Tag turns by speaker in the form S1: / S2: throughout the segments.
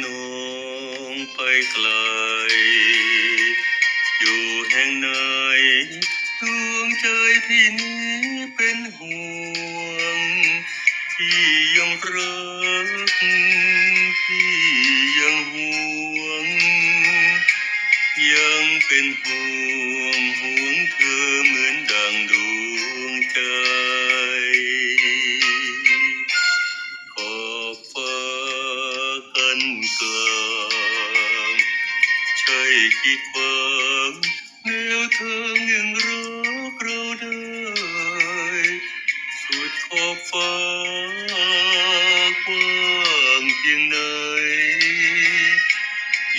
S1: น้องไปไกลอยู่แห่งไหนดวงใจพี่นี้เป็นห่วงพี่ยังรักพี่ยังห่วงยังเป็นห่วงเธอเหมือนดังดวงใจขอบฟ้ากันกลางใช่กีดขวางแนวทางยังรักเราได้สุดขอบฟ้ากว้างเพียงไหน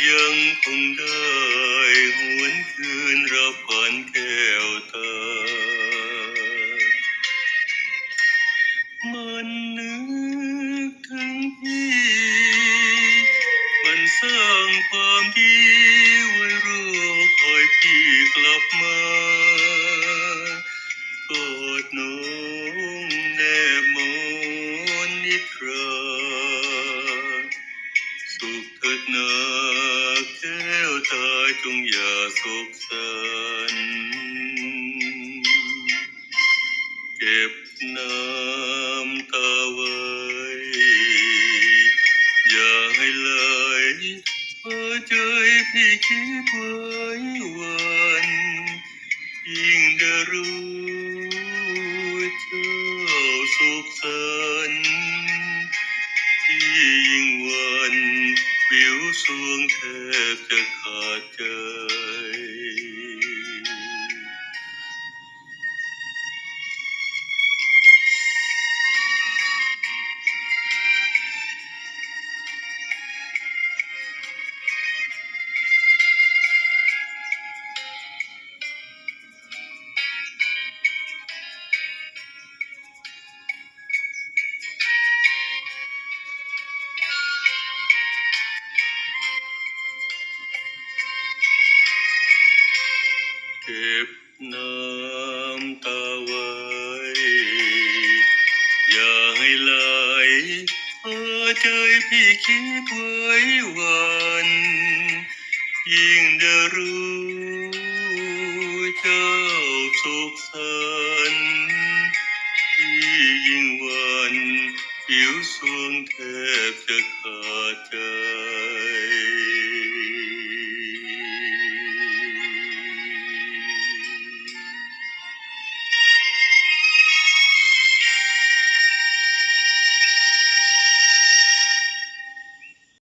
S1: ยังคงได้หวนคืนรับฝันแก้วตามันนึกถึงพี่มันสร้างความดีไว้รอคอยพี่กลับมากอดน้องแนบหมอนนิทราสุขเถิดนาแก้วตาจงอย่าโศกสันเก็บน้ำตาไว้อย่าให้ไหลเพราะใจพี่คิดไว้วันยิ่งได้รู้เจ้าสุขสันต์ที่ยิ่งวันวิวสวงแทบจะขาดใจเก็บน้ำตาไว้อย่าให้ไหลเพราะใจพี่คิดไว้วันยิ่งได้รู้เจ้าสุขสันต์ที่ยิ่งวันผิวสวงแทบจะขาดใจ